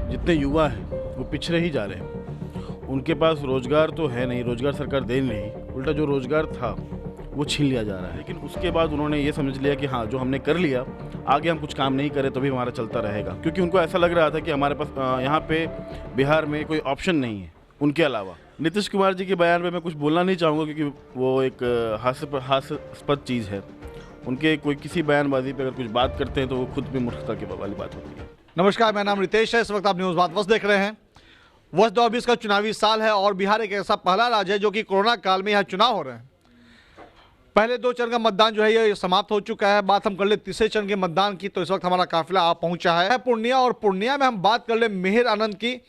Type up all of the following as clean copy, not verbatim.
जितने युवा हैं वो पिछड़े ही जा रहे हैं। उनके पास रोज़गार तो है नहीं, रोज़गार सरकार दे नहीं रही, उल्टा जो रोज़गार था वो छीन लिया जा रहा है। लेकिन उसके बाद उन्होंने ये समझ लिया कि हाँ, जो हमने कर लिया, आगे हम कुछ काम नहीं करें तो भी हमारा चलता रहेगा, क्योंकि उनको ऐसा लग रहा था कि हमारे पास यहाँ पे बिहार में कोई ऑप्शन नहीं है उनके अलावा। नीतीश कुमार जी के बयान पे मैं कुछ बोलना नहीं चाहूँगा, क्योंकि वो एक हास्यास्पद चीज़ है। उनके कोई किसी बयानबाजी पे अगर कुछ बात करते हैं तो वो खुद भी मूर्खता की वाली बात होती है। नमस्कार, मेरा नाम रितेश है। इस वक्त आप न्यूज़ बात वस्त देख रहे हैं। वर्ष 2020 का चुनावी साल है और बिहार एक ऐसा पहला राज्य है जो कि कोरोना काल में यहाँ चुनाव हो रहे हैं। पहले 2 चरण का मतदान जो है ये समाप्त हो चुका है। बात हम कर ले तीसरे चरण के मतदान की, तो इस वक्त हमारा काफिला आ पहुंचा है पूर्णिया, और पूर्णिया में हम बात कर ले मिहिर आनंद की,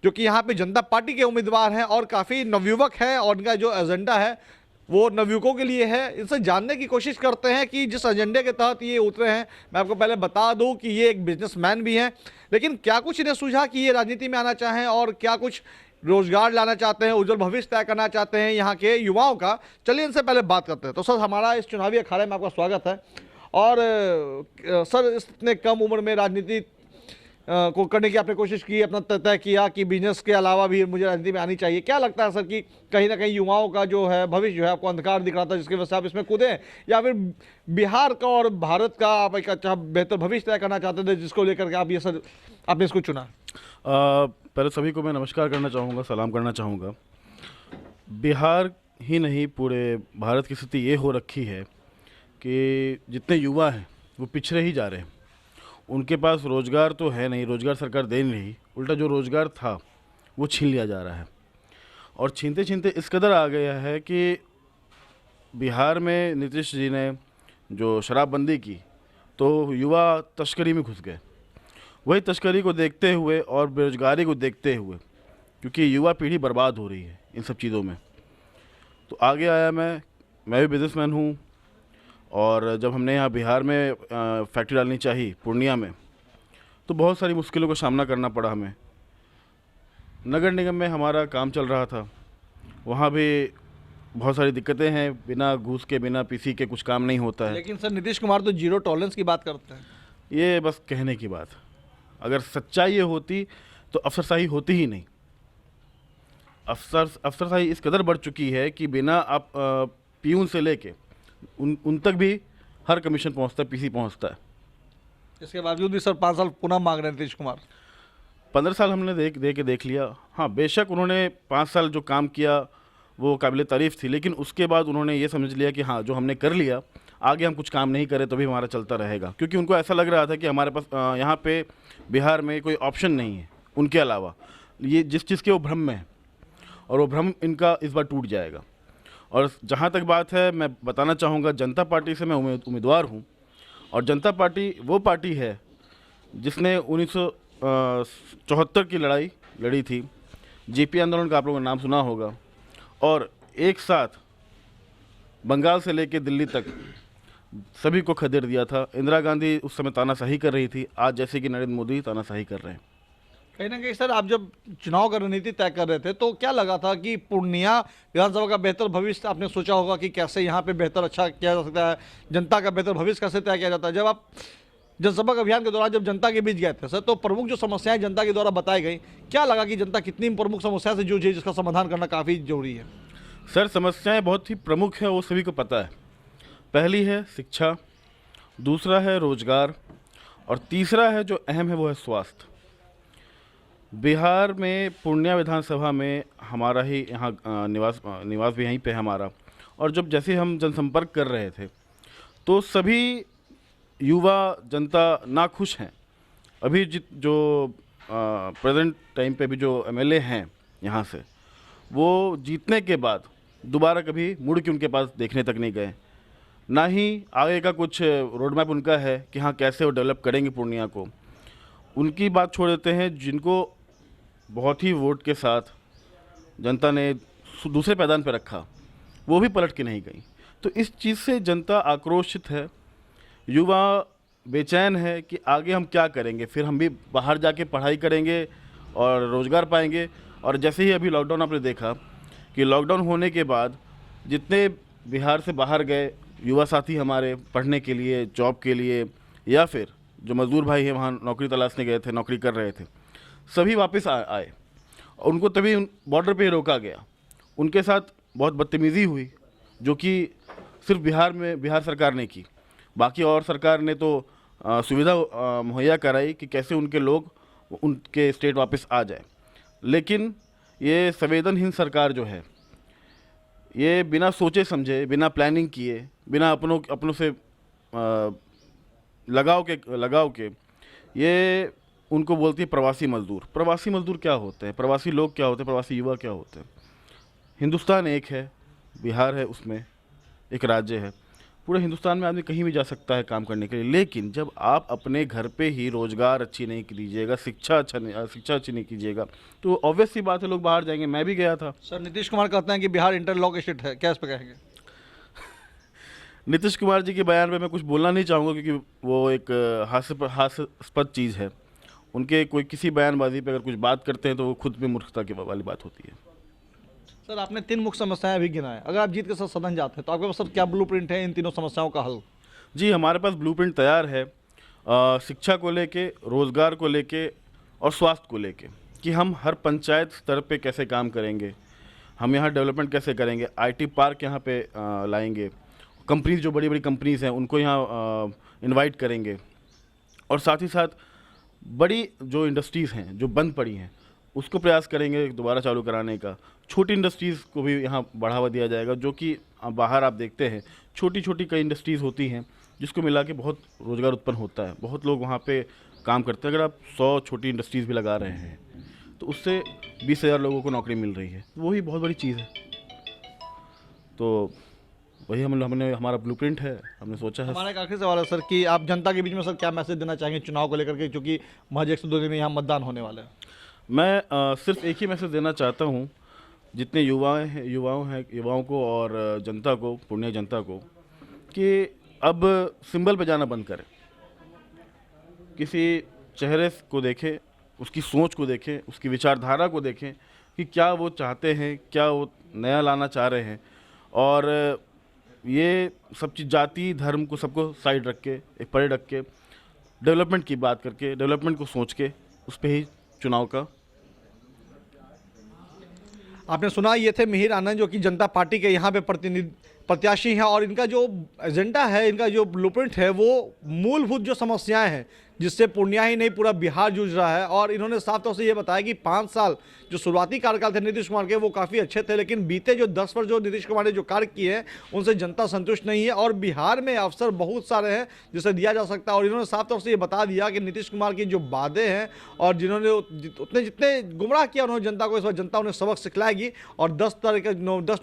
जो कि यहाँ पे जनता पार्टी के उम्मीदवार हैं और काफ़ी नवयुवक हैं और इनका जो एजेंडा है वो नवयुवकों के लिए है। इनसे जानने की कोशिश करते हैं कि जिस एजेंडे के तहत ये उतरे हैं। मैं आपको पहले बता दूं कि ये एक बिजनेसमैन भी हैं, लेकिन क्या कुछ इन्हें सूझा कि ये राजनीति में आना चाहें और क्या कुछ रोजगार लाना चाहते हैं, उज्जवल भविष्य तय करना चाहते हैं यहाँ के युवाओं का। चलिए इनसे पहले बात करते हैं। तो सर, हमारा इस चुनावी अखाड़े में आपका स्वागत है। और सर, इतने कम उम्र में राजनीति को करने की आपने कोशिश की, अपना तय किया कि बिजनेस के अलावा भी मुझे राजनीति में आनी चाहिए। क्या लगता है सर कि कहीं ना कहीं युवाओं का जो है भविष्य जो है आपको अंधकार दिख रहा था, जिसकी वजह से आप इसमें कूदे, या फिर बिहार का और भारत का आप एक अच्छा बेहतर भविष्य तय करना चाहते थे, जिसको लेकर के आप ये सर आपने इसको चुना? पहले सभी को मैं नमस्कार करना चाहूँगा, सलाम करना चाहूँगा। बिहार ही नहीं, पूरे भारत की स्थिति ये हो रखी है कि जितने युवा हैं वो पिछड़े ही जा रहे हैं। उनके पास रोज़गार तो है नहीं, रोज़गार सरकार दे नहीं रही, उल्टा जो रोज़गार था वो छीन लिया जा रहा है। और छीनते छीनते इस कदर आ गया है कि बिहार में नीतीश जी ने जो शराबबंदी की तो युवा तस्करी में घुस गए। वही तस्करी को देखते हुए और बेरोजगारी को देखते हुए, क्योंकि युवा पीढ़ी बर्बाद हो रही है इन सब चीज़ों में, तो आगे आया मैं भी बिजनेसमैन हूँ। और जब हमने यहाँ बिहार में फैक्ट्री डालनी चाहिए पूर्णिया में, तो बहुत सारी मुश्किलों का सामना करना पड़ा हमें। नगर निगम में हमारा काम चल रहा था, वहाँ भी बहुत सारी दिक्कतें हैं, बिना घूस के बिना पीसी के कुछ काम नहीं होता है। लेकिन सर, नीतीश कुमार तो जीरो टॉलरेंस की बात करते हैं। ये बस कहने की बात। अगर सच्चाई ये होती तो अफसरशाही होती ही नहीं। अफसरशाही इस कदर बढ़ चुकी है कि बिना आप पीयून से लेके उन तक भी हर कमीशन पहुंचता है, पीसी पहुंचता है। इसके बावजूद भी सर 5 साल पुनः मांग रहे हैं नीतीश कुमार। 15 साल हमने देख लिया। हाँ, बेशक उन्होंने 5 साल जो काम किया वो काबिल तारीफ़ थी, लेकिन उसके बाद उन्होंने ये समझ लिया कि हाँ, जो हमने कर लिया, आगे हम कुछ काम नहीं करें तो भी हमारा चलता रहेगा, क्योंकि उनको ऐसा लग रहा था कि हमारे पास यहाँ पे बिहार में कोई ऑप्शन नहीं है उनके अलावा। ये जिस चीज़ के वो भ्रम में है, और वो भ्रम इनका इस बार टूट जाएगा। और जहाँ तक बात है, मैं बताना चाहूँगा, जनता पार्टी से मैं उम्मीदवार हूँ। और जनता पार्टी वो पार्टी है जिसने 1974 की लड़ाई लड़ी थी। जेपी आंदोलन का आप लोगों ने नाम सुना होगा। और एक साथ बंगाल से लेकर दिल्ली तक सभी को खदेड़ दिया था। इंदिरा गांधी उस समय तानाशाही कर रही थी, आज जैसे कि नरेंद्र मोदी तानाशाही कर रहे हैं। कहीं ना कहीं सर, आप जब चुनाव का रणनीति तय कर रहे थे तो क्या लगा था कि पूर्णिया विधानसभा का बेहतर भविष्य आपने सोचा होगा कि कैसे यहाँ पे बेहतर अच्छा किया जा सकता है, जनता का बेहतर भविष्य कैसे तय किया जाता है? जब आप जनसभा के अभियान के दौरान जब जनता के बीच गए थे सर, तो प्रमुख जो समस्याएं जनता के द्वारा बताई गई, क्या लगा कि जनता कितनी प्रमुख समस्या से जूझी, जिसका समाधान करना काफ़ी जरूरी है? सर, समस्याएं बहुत ही प्रमुख हैं, वो सभी को पता है। पहली है शिक्षा, दूसरा है रोजगार, और तीसरा है जो अहम है वो है स्वास्थ्य। बिहार में पूर्णिया विधानसभा में हमारा ही यहाँ निवास भी यहीं पे है हमारा। और जब जैसे हम जनसंपर्क कर रहे थे तो सभी युवा जनता नाखुश हैं। अभी जो प्रेजेंट टाइम पे भी जो एमएलए हैं यहाँ से, वो जीतने के बाद दोबारा कभी मुड़ के उनके पास देखने तक नहीं गए, ना ही आगे का कुछ रोड मैप उनका है कि हाँ कैसे वो डेवलप करेंगे पूर्णिया को। उनकी बात छोड़ देते हैं, जिनको बहुत ही वोट के साथ जनता ने दूसरे पैदान पर रखा, वो भी पलट के नहीं गई। तो इस चीज़ से जनता आक्रोशित है, युवा बेचैन है कि आगे हम क्या करेंगे, फिर हम भी बाहर जाके पढ़ाई करेंगे और रोज़गार पाएंगे। और जैसे ही अभी लॉकडाउन आपने देखा कि लॉकडाउन होने के बाद जितने बिहार से बाहर गए युवा साथी हमारे पढ़ने के लिए, जॉब के लिए, या फिर जो मज़दूर भाई हैं वहाँ नौकरी तलाशने गए थे, नौकरी कर रहे थे, सभी वापस आए और उनको तभी बॉर्डर पे ही रोका गया। उनके साथ बहुत बदतमीज़ी हुई, जो कि सिर्फ बिहार सरकार ने की। बाकी और सरकार ने तो सुविधा मुहैया कराई कि कैसे उनके लोग उनके स्टेट वापस आ जाए। लेकिन ये संवेदनहीन सरकार जो है, ये बिना सोचे समझे, बिना प्लानिंग किए, बिना अपनों से लगाव के ये उनको बोलती है प्रवासी मजदूर। प्रवासी मजदूर क्या होते हैं, प्रवासी लोग क्या होते हैं, प्रवासी युवा क्या होते हैं? हिंदुस्तान एक है, बिहार है, उसमें एक राज्य है। पूरे हिंदुस्तान में आदमी कहीं भी जा सकता है काम करने के लिए, लेकिन जब आप अपने घर पे ही रोजगार अच्छी नहीं कीजिएगा, शिक्षा अच्छी नहीं कीजिएगा, तो ऑब्वियस सी बात है लोग बाहर जाएंगे। मैं भी गया था। सर, नीतीश कुमार कहते हैं कि बिहार इंटरलॉक स्टेट है, क्या इस पर कहेंगे? नीतीश कुमार जी के बयान पे मैं कुछ बोलना नहीं चाहूँगा, क्योंकि वो एक हास्यास्पद चीज़ है। उनके कोई किसी बयानबाजी पे अगर कुछ बात करते हैं तो वो खुद में मूर्खता की वाली बात होती है। सर, आपने 3 मुख्य समस्याएं अभी गिनाएं। अगर आप जीत के साथ सदन जाते हैं तो आपके पास सर क्या ब्लूप्रिंट है इन तीनों समस्याओं का हल? जी, हमारे पास ब्लूप्रिंट तैयार है, शिक्षा को लेके, रोज़गार को लेके और स्वास्थ्य को लेके, कि हम हर पंचायत स्तर पे कैसे काम करेंगे, हम यहाँ डेवलपमेंट कैसे करेंगे, आईटी पार्क यहाँ पे लाएंगे, कंपनीज जो बड़ी बड़ी कंपनीज़ हैं उनको यहाँ इनवाइट करेंगे, और साथ ही साथ बड़ी जो इंडस्ट्रीज़ हैं जो बंद पड़ी हैं उसको प्रयास करेंगे दोबारा चालू कराने का। छोटी इंडस्ट्रीज़ को भी यहाँ बढ़ावा दिया जाएगा, जो कि बाहर आप देखते हैं छोटी छोटी कई इंडस्ट्रीज़ होती हैं जिसको मिला के बहुत रोज़गार उत्पन्न होता है, बहुत लोग वहाँ पे काम करते हैं। अगर आप 100 छोटी इंडस्ट्रीज़ भी लगा रहे हैं तो उससे 20,000 लोगों को नौकरी मिल रही है, वही बहुत बड़ी चीज़ है। तो वही हमने हमारा ब्लूप्रिंट है, हमने सोचा है। हमारा एक आखिरी सवाल है सर कि आप जनता के बीच में सर क्या मैसेज देना चाहेंगे चुनाव को लेकर के, क्योंकि महज 102 दिन में यहाँ मतदान होने वाला है? मैं सिर्फ एक ही मैसेज देना चाहता हूँ जितने युवाओं को और जनता को, पूर्णिया जनता को, कि अब सिंबल पे जाना बंद करें। किसी चेहरे को देखें, उसकी सोच को देखें, उसकी विचारधारा को देखें कि क्या वो चाहते हैं, क्या वो नया लाना चाह रहे हैं, और ये सब चीज़ जाति धर्म को सबको साइड रख के, एक परे रख के, डेवलपमेंट की बात करके, डेवलपमेंट को सोच के उस पर ही चुनाव का। आपने सुना, ये थे मिहिर आनंद जो कि जनता पार्टी के यहाँ पे प्रत्याशी हैं, और इनका जो एजेंडा है, इनका जो ब्लूप्रिंट है, वो मूलभूत जो समस्याएं हैं जिससे पूर्णिया ही नहीं पूरा बिहार जूझ रहा है। और इन्होंने साफ तौर से ये बताया कि 5 साल जो शुरुआती कार्यकाल थे नीतीश कुमार के वो काफ़ी अच्छे थे, लेकिन बीते जो 10 वर्ष जो नीतीश कुमार ने जो कार्य किए हैं उनसे जनता संतुष्ट नहीं है, और बिहार में अवसर बहुत सारे हैं जिसे दिया जा सकता है। और इन्होंने साफ तौर से ये बता दिया कि नीतीश कुमार की जो वादे हैं और जिन्होंने उतने जितने गुमराह किया उन्होंने जनता को, इस बार जनता उन्हें सबक सिखलाएगी। और 10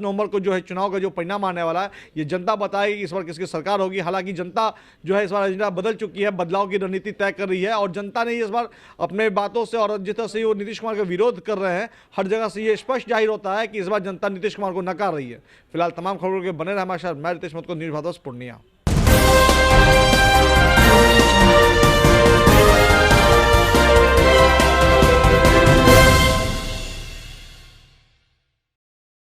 नवंबर को जो है चुनाव का जो परिणाम आने वाला है, ये जनता बताएगी कि इस बार किसकी सरकार होगी। हालांकि जनता जो है इस बार एजेंडा बदल चुकी है, बदलाव की रणनीति तय कर रही है, और जनता ने इस बार अपने बातों से और जिस तरह से वो नीतीश कुमार का विरोध कर रहे हैं, हर जगह से ये स्पष्ट जाहिर होता है कि इस बार जनता नीतीश कुमार को नकार रही है। फिलहाल तमाम खबरों के बने रहे हमारे साथ। मैं रितेश मत को, न्यूज़ भारत पूर्णिया।